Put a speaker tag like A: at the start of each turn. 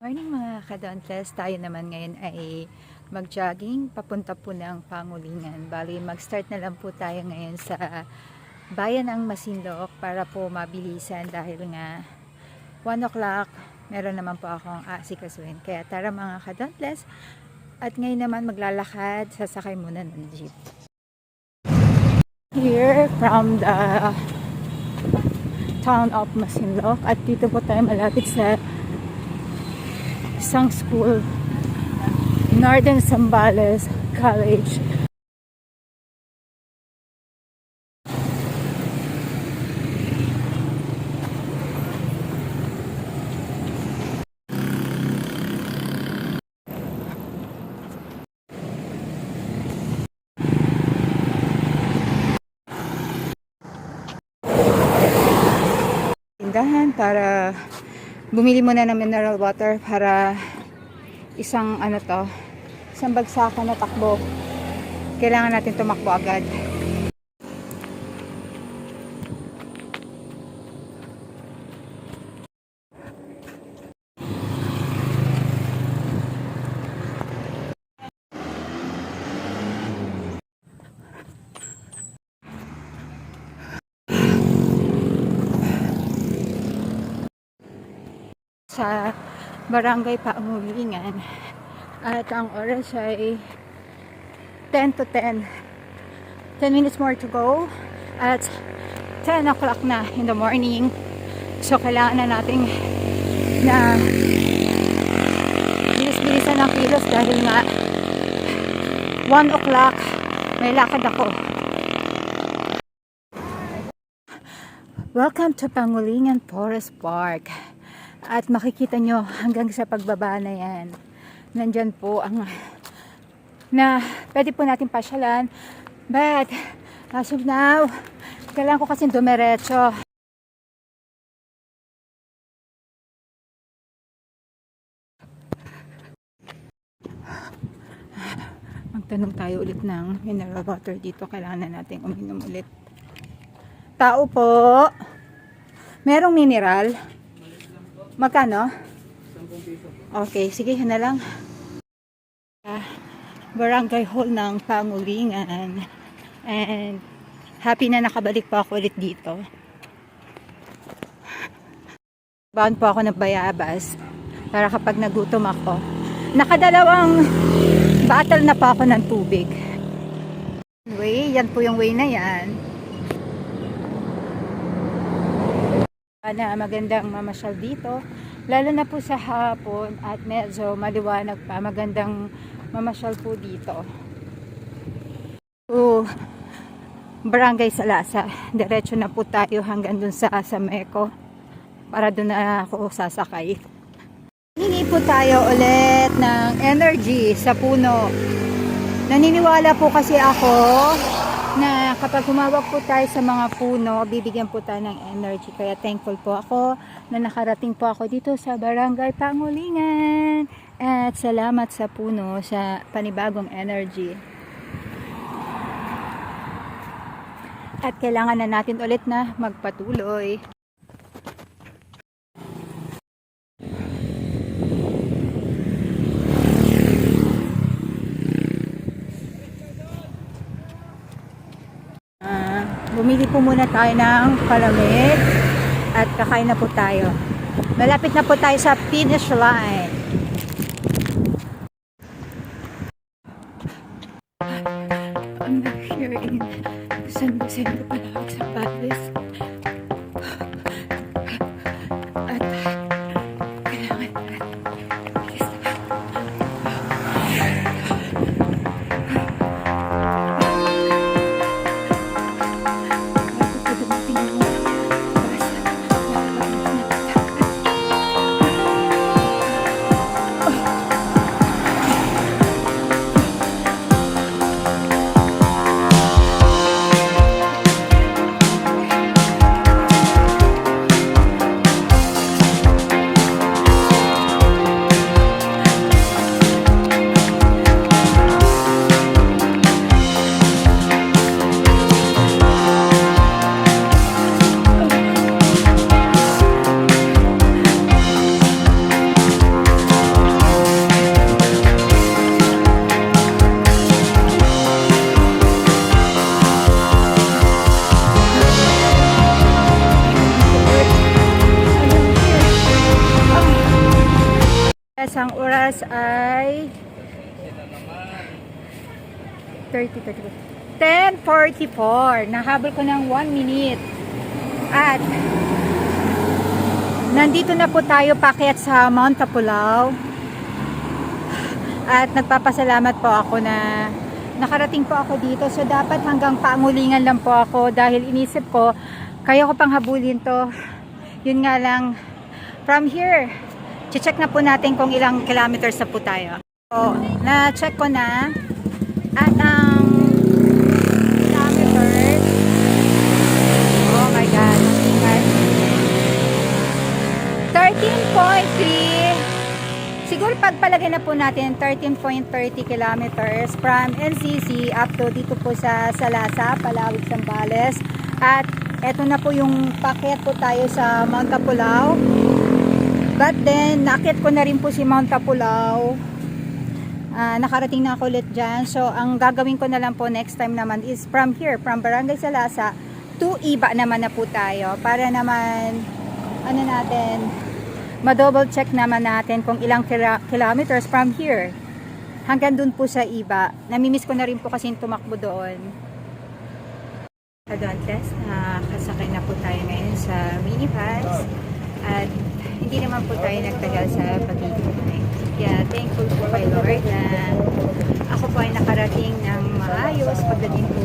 A: Morning mga ka-Dauntless, tayo naman ngayon ay mag-jogging papunta po ng Pangulingan. Bali, mag-start na lang po tayo ngayon sa bayan ng Masinloc para po mabilisan dahil nga 1 o'clock meron naman po akong aasikasuhin. Kaya tara mga ka-Dauntless, at ngayon naman maglalakad, sasakay muna ng jeep. Here from the town of Masinloc, at dito po tayo malapit sa isang school, Northern Zambales College. Tindahan para bumili muna ng mineral water para isang bagsakan na takbo. Kailangan natin tumakbo agad. Sa Barangay Pangulingan, at ang oras ay 10 to 10 minutes more to go at 10 o'clock na in the morning. So kailangan na nating na bilis-bilisan ang kilos dahil nga 1 o'clock may lakad ako. Welcome to Pangulingan Forest Park. At makikita nyo hanggang sa pagbaba na yan, nandyan po ang na pwede po natin pasyalan, but as of now kailangan ko kasi dumiretso. Magtanong tayo ulit ng mineral water dito. Kailangan na natin uminom ulit. Tao po, merong mineral? Magkano? 10 piso. Okay, sige, yun na lang. Barangay Hall ng Pangulingan. And happy na nakabalik po ako ulit dito. Baon po ako ng bayabas para kapag nagutom ako. Nakadalawang bottle na po ako ng tubig. Anyway, yan po yung way na yan. Na magandang mamasyal dito, lalo na po sa hapon at medyo maliwanag pa, magandang mamasyal po dito. Barangay Salasa, diretso na po tayo hanggang dun sa Asameco para dun na ako sasakay. Hingi po tayo ulit ng energy sa puno. Naniniwala po kasi ako na kapag humawak po tayo sa mga puno, bibigyan po tayo ng energy. Kaya thankful po ako na nakarating po ako dito sa Barangay Pangulingan. At salamat sa puno sa panibagong energy. At kailangan na natin ulit na magpatuloy. Bumili po muna tayo ng palamig at kakain na po tayo. Malapit na po tayo sa finish line. I'm here in San Vicente Palawan, Zambales. At kailangan bilis na. Yes, ang oras ay 10:44. Nahabol ko ng 1 minute. At nandito na po tayo paakyat sa Mount Tapulaw. At nagpapasalamat po ako na nakarating po ako dito. So dapat hanggang pangulingan lang po ako dahil inisip ko kaya ko pang habulin to. Yun nga lang, from here, check na po natin kung ilang kilometers na po tayo. So, na-check ko na at ang kilometers, oh my god, 13.3. Siguro pagpalagay na po natin 13.30 kilometers from NCC up to dito po sa Salasa, Palawig, Zambales. At eto na po yung packet po tayo sa Mount Tapulaw. But then, nakit ko na rin po si Mount Tapulaw. Nakarating na ako ulit dyan. So, ang gagawin ko na lang po next time naman is from here, from Barangay Salasa to Iba naman na po tayo. Para naman, ano natin, ma-double check naman natin kung ilang kilometers from here hanggang dun po sa Iba. Namimiss ko na rin po kasi tumakbo doon. Adontes, nakasakay na po tayo ngayon sa minibus at hindi naman po tayo nagtagal sa pag-ibig. Kaya thankful po kay Lord na ako po ay nakarating ng maayos pagdating po